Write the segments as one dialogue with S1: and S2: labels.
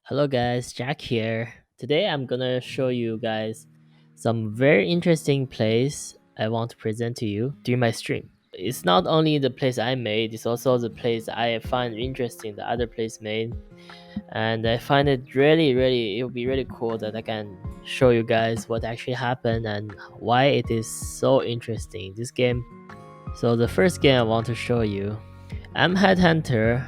S1: Hello guys, Jack here. Today I'm gonna show you guys some very interesting place I want to present to you during my stream. It's not only the place I made, it's also the place I find interesting the other place made. And I find it really it would be really cool that I can show you guys what actually happened and why it is so interesting this game. So the first game I want to show you, I'm Headhunter.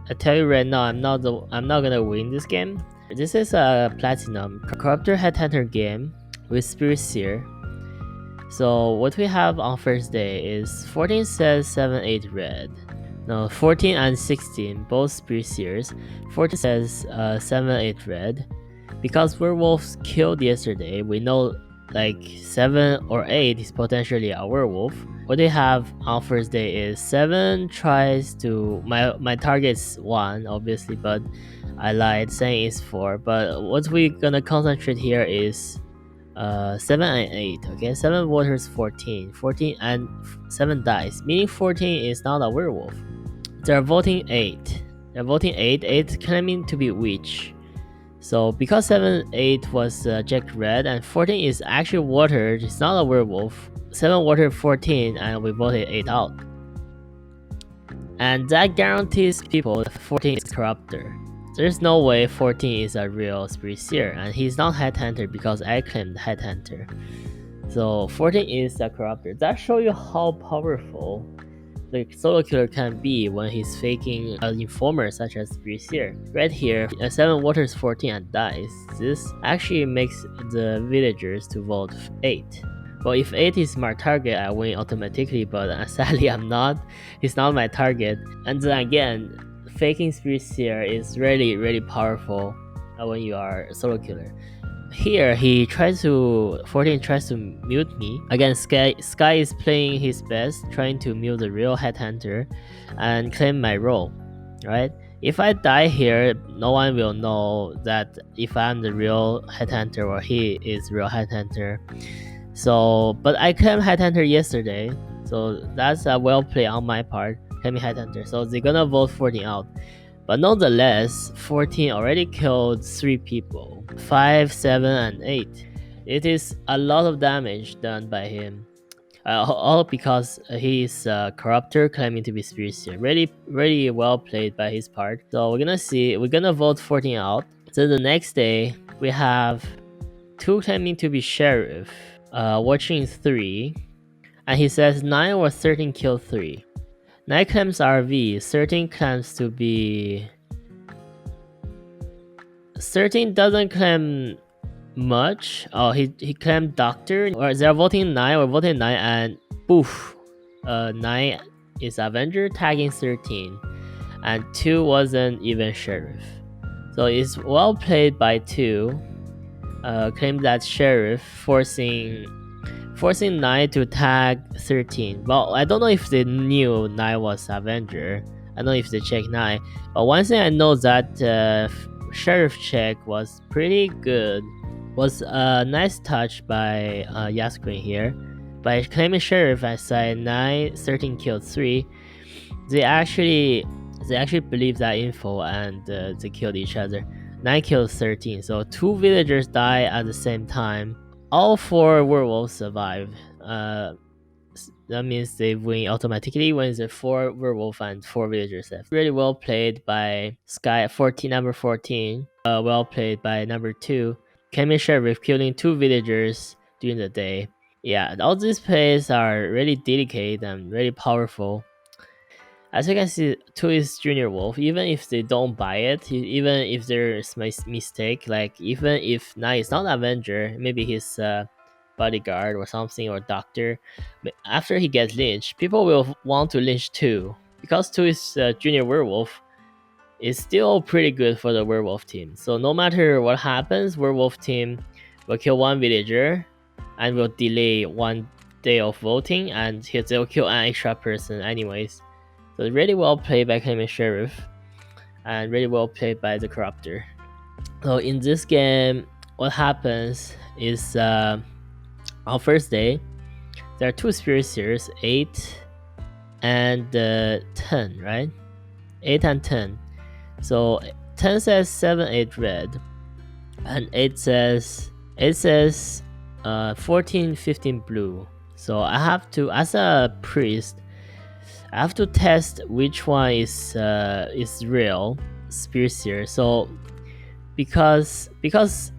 S1: I tell you right now, I'm not gonna win this game. This is a platinum corruptor headhunter game with spirit seer. So what we have on first day is 14 says 7 8 red. No, 14 and 16 both spirit seers. 14 says 7 8 red. Because werewolves killed yesterday, we know like 7 or 8 is potentially a werewolf. What they have on first day is 7 tries to my target's 1 obviously, but I lied saying it's 4. But what we're gonna concentrate here is 7 and 8. Okay, 7 waters 14, 14 and 7 dies, meaning 14 is not a werewolf. They're voting 8. They're voting 8. 8 claiming to be witch. So because 7 8 was checked red and 14 is actually watered, it's not a werewolf. 7 watered 14 and we voted 8 out. And that guarantees people that 14 is corruptor. There's no way 14 is a real spirit seer, and he's not headhunter because I claimed headhunter. So 14 is a corruptor. That shows you how powerful the solo killer can be when he's faking an informer such as spirit seer. Right here, 7 waters 14 and dies. This actually makes the villagers to vote 8. Well, if 8 is my target, I win automatically, but sadly I'm not. He's not my target. And then again, faking spirit seer is really powerful when you are a solo killer. Here, 14 tries to mute me. Again, Sky is playing his best, trying to mute the real headhunter and claim my role, right? If I die here, no one will know that if I'm the real headhunter or he is real headhunter. So, but I claimed headhunter yesterday, so that's a well play on my part, claiming headhunter. So they're gonna vote 14 out. But nonetheless, 14 already killed 3 people, 5, 7, and 8. It is a lot of damage done by him. All because he is a corruptor claiming to be spirit seer. Really well played by his part. So we're gonna vote 14 out. So the next day, we have 2 claiming to be sheriff, watching 3. And he says 9 or 13 killed 3. 9 claims RV, 13 claims to be... 13 doesn't claim much. Oh, he claimed doctor. Or they're voting 9 or voting 9 and poof. 9 is Avenger tagging 13. And 2 wasn't even sheriff. So it's well played by 2. Claimed that sheriff forcing 9 to tag 13. Well, I don't know if they knew 9 was Avenger. I don't know if they checked 9. But one thing I know that sheriff check was pretty good. Was a nice touch by Yasquin here. By claiming sheriff I said 9, 13 killed 3. They actually believed that info and they killed each other. 9 killed 13. So 2 villagers die at the same time. All 4 werewolves survive. That means they win automatically when there's 4 werewolf and 4 villagers left. Really well played by Sky 14, number 14. Well played by number 2. Kemi Sheriff killing 2 villagers during the day. Yeah, all these plays are really dedicated and really powerful. As you can see, 2 is Junior Wolf. Even if they don't buy it, even if there's a mistake, like even if 9 is not Avenger, maybe he's bodyguard or something or doctor, after he gets lynched, people will want to lynch 2. Because 2 is Junior Werewolf, it's still pretty good for the werewolf team. So no matter what happens, werewolf team will kill 1 villager and will delay 1 day of voting, and they'll kill an extra person anyways. So really well played by Clement Sheriff and really well played by the corruptor. So in this game, what happens is on first day, there are 2 spirit seers, 8 and 10, right? 8 and 10. So 10 says 7, 8 red, and 8 says 14, 15 blue. So I have to, as a priest, I have to test which one is real spirit seer. So because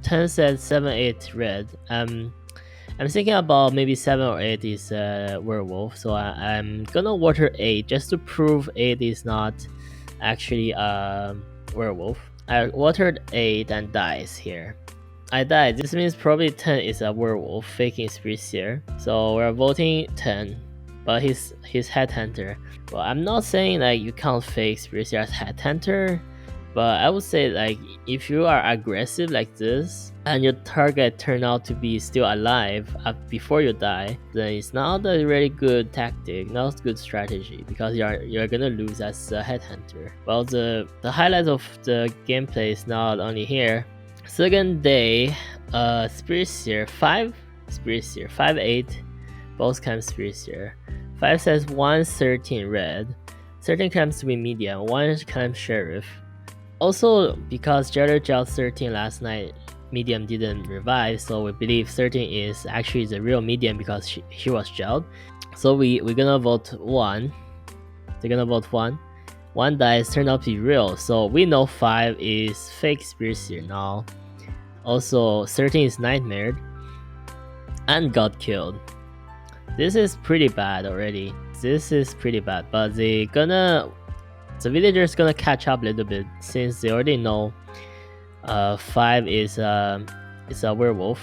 S1: 10 said 7, 8 red, I'm thinking about maybe 7 or 8 is werewolf. So I'm gonna water 8 just to prove 8 is not actually a werewolf. I watered 8 and dies here. I died. This means probably 10 is a werewolf faking spirit seer. So we're voting 10, but he's headhunter. Well, I'm not saying like you can't fake spirit seer as headhunter, but I would say like if you are aggressive like this and your target turn out to be still alive before you die, then it's not a really good tactic, not a good strategy, because you're gonna lose as a headhunter. Well, the highlight of the gameplay is not only here. Second day, spirit seer 5, spirit seer 5, 8, both claims spirit seer. 5 says 1, 13 red, 13 claims to be medium, 1 claims sheriff. Also, because Jailer jailed 13 last night, medium didn't revive, so we believe 13 is actually the real medium because she was jailed. So we're gonna vote 1. They're gonna vote 1. 1 dice turned out to be real, so we know 5 is fake spirit seer now. Also, 13 is nightmared and got killed. This is pretty bad already. This is pretty bad, but the villagers gonna catch up a little bit since they already know 5 is a werewolf.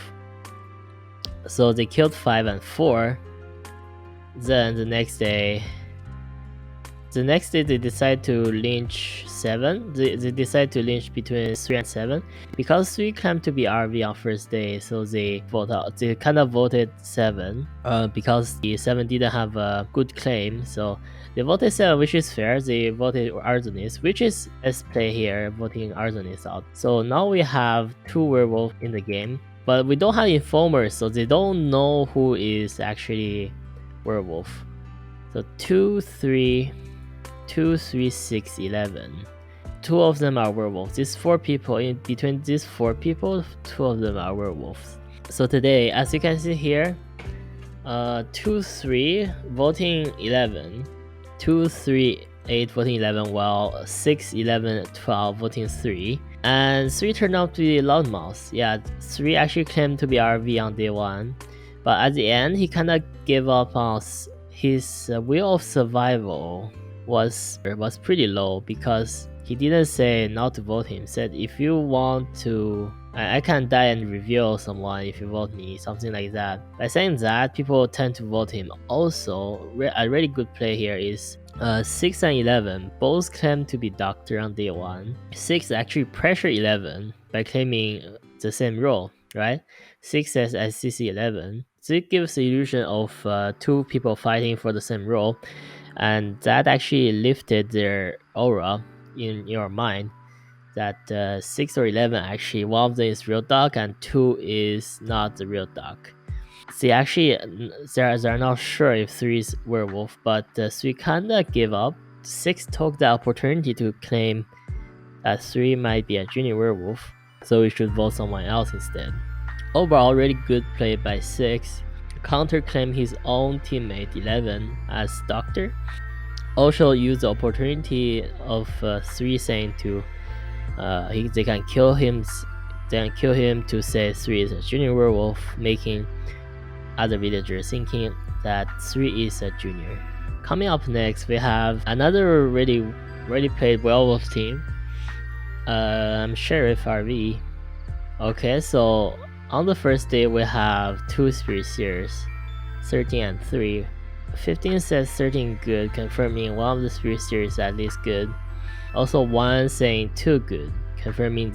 S1: So they killed 5 and 4. Then the next day they decide to lynch 7. They decide to lynch between 3 and 7 because 3 claimed to be RV on first day, so they vote out. They kind of voted 7 because the 7 didn't have a good claim, so they voted 7, which is fair. They voted arsonist, which is S play here, voting arsonist out. So now we have 2 werewolves in the game, but we don't have informers, so they don't know who is actually werewolf. So 2, 3, 6, 11. 2 of them are werewolves. These 4 people, in between these 4 people, 2 of them are werewolves. So today, as you can see here, 2, 3 voting 11, 2, 3, 8 voting 11, while 6, 11, 12 voting 3, and 3 turned out to be loudmouth. Yeah, 3 actually claimed to be RV on day 1, but at the end he kind of gave up on his will of survival. Was pretty low because he didn't say not to vote him. Said if you want to, I can die and reveal someone if you vote me, something like that. By saying that, people tend to vote him. Also, a really good play here is 6 and 11 both claim to be doctor on day 1. 6 actually pressure 11 by claiming the same role, right? 6 says SCC 11. So it gives the illusion of 2 people fighting for the same role, and that actually lifted their aura in your mind that 6 or 11 actually, one of them is real dog and 2 is not the real dog. See, actually they're not sure if 3 is werewolf, but 3 kinda gave up. 6 took the opportunity to claim that 3 might be a junior werewolf, so we should vote someone else instead. Overall, really good play by 6. Counterclaim his own teammate 11 as doctor. Also use the opportunity of 3 saying to they can kill him to say 3 is a junior werewolf, making other villagers thinking that 3 is a junior. Coming up next, we have another really played werewolf team. Sheriff RV. Okay, so on the first day, we have 2 spirit seers, 13 and 3. 15 says 13 good, confirming one of the spirit seers is at least good. Also 1 saying 2 good, confirming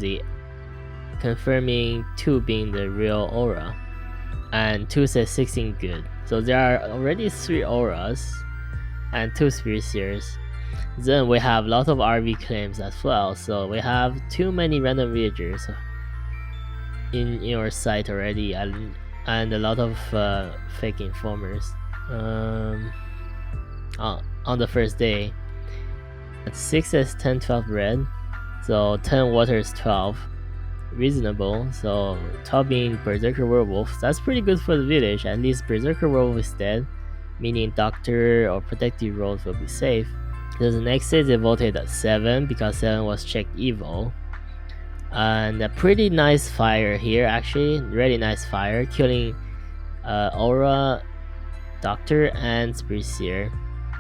S1: 2 being the real aura. And 2 says 16 good. So there are already 3 auras and 2 spirit seers. Then we have a lot of RV claims as well, so we have too many random villagers in your site already, and a lot of fake informers on the first day. 6 says 10, 12 red, So 10 water is 12. Reasonable. So 12 being Berserker Werewolf. That's pretty good for the village. At least Berserker Werewolf is dead, meaning Doctor or Protective roles will be safe. So the next day they voted at 7 because 7 was check evil. And a pretty nice fire here, actually. Really nice fire, killing Aura, Doctor, and Spirit.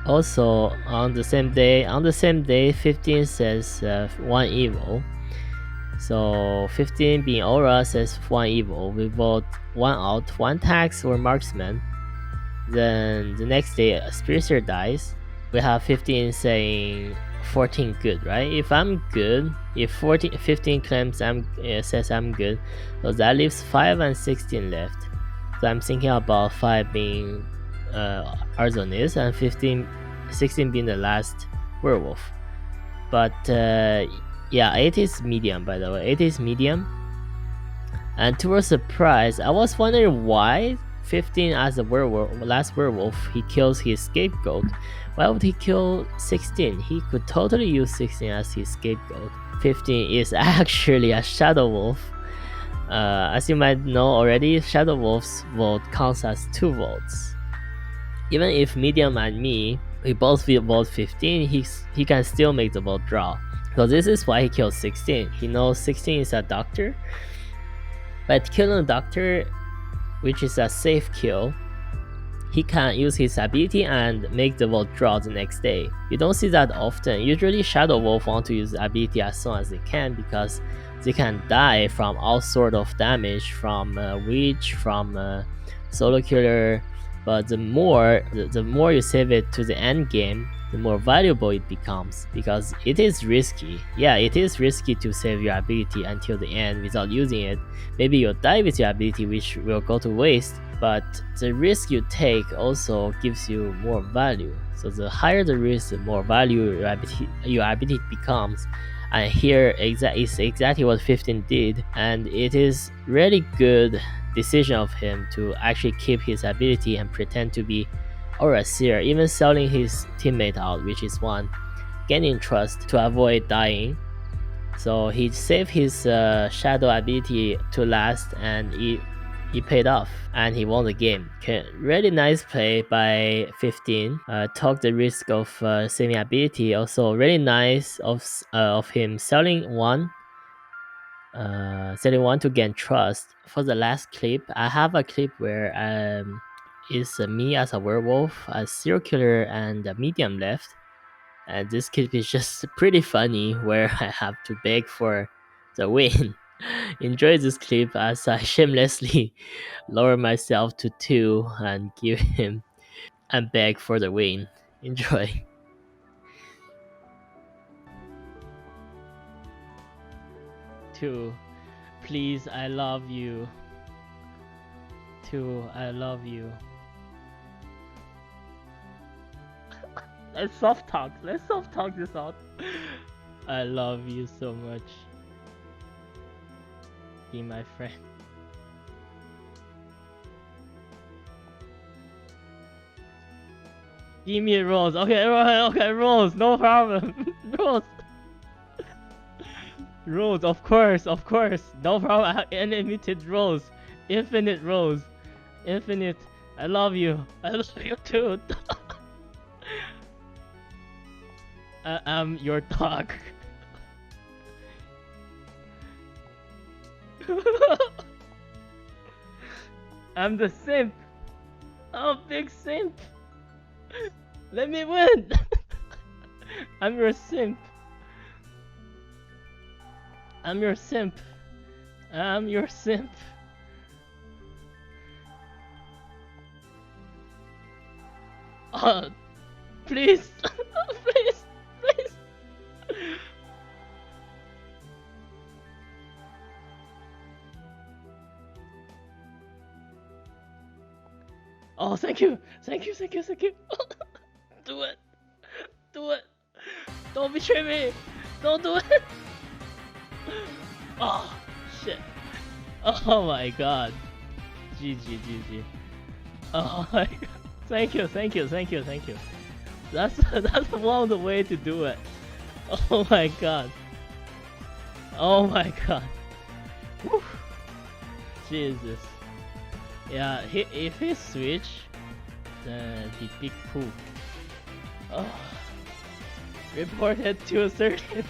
S1: Also, on the same day, 15 says 1 evil. So 15 being Aura says 1 evil. We vote 1 out, 1 tax or marksman. Then the next day, Spirit dies. We have 15 saying 14 good, right? If I'm good, if 15 claims says I'm good, so that leaves 5 and 16 left. So I'm thinking about 5 being Arzonis and 16 being the last werewolf. But yeah, 8 is medium, by the way. 8 is medium. And to our surprise, I was wondering why 15 as the last werewolf, he kills his scapegoat. Why would he kill 16? He could totally use 16 as his scapegoat. 15 is actually a shadow wolf. As you might know already, shadow wolf's vote counts as 2 votes. Even if medium and me, we both vote 15, he can still make the vote draw. So this is why he kills 16. He knows 16 is a doctor. But killing a doctor, which is a safe kill, he can use his ability and make the vote draw the next day. You don't see that often. Usually Shadow Wolf want to use the ability as soon as they can because they can die from all sort of damage, from Witch, from Solo Killer. But the more you save it to the end game, the more valuable it becomes, because it is risky. Yeah, it is risky to save your ability until the end without using it. Maybe you'll die with your ability, which will go to waste, but the risk you take also gives you more value. So the higher the risk, the more value your ability becomes. And here is exactly what 15 did, and it is really good decision of him to actually keep his ability and pretend to be Aura Seer, even selling his teammate out, which is 1, gaining trust to avoid dying. So he saved his shadow ability to last, and he paid off, and he won the game. Okay, really nice play by 15. Took the risk of saving ability. Also really nice of him selling 1. Selling 1 to gain trust. For the last clip, I have a clip where is me as a werewolf, a serial killer, and a medium left. And this clip is just pretty funny, where I have to beg for the win. Enjoy this clip as I shamelessly lower myself to 2 and give him and beg for the win. Enjoy. 2, please, I love you. 2, I love you. Let's soft talk this out. I love you so much. Be my friend. Give me a rose. Okay, rose, no problem. Rose. Rose, of course, no problem. Unlimited rose, infinite rose, infinite. I love you too. I'm your dog. I'm the simp. I'm a big simp. Let me win. I'm your simp. I'm your simp. I'm your simp. Please. Please. Oh, thank you. Do it. Don't betray me. Don't do it. Oh, shit. Oh my god. GG. Oh my god. Thank you. That's one of the way to do it. Oh my god. Oh my god. Whew. Jesus. Yeah, if he switch, then the big poop. Oh, reported to certain.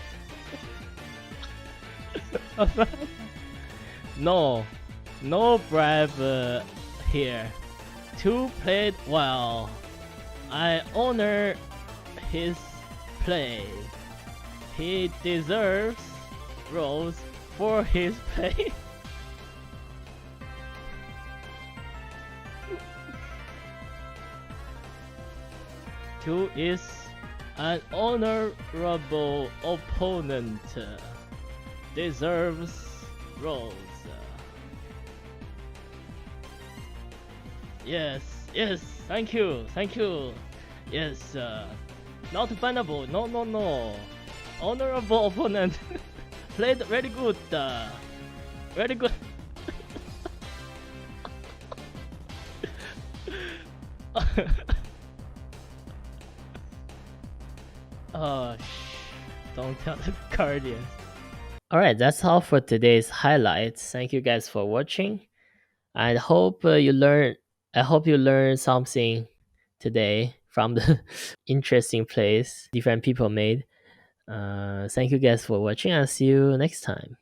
S1: No, no bribe here. Two played well. I honor his play. He deserves rose for his play. Two is an honorable opponent. Deserves rose. Yes, yes, thank you, thank you. Yes, not bannable, no, no, no. Honorable opponent. Played very good, very good. Oh, don't tell the Guardians. Alright, that's all for today's highlights. Thank you guys for watching. I hope you learn. I hope you learned something today from the interesting plays different people made. Thank you guys for watching. I'll see you next time.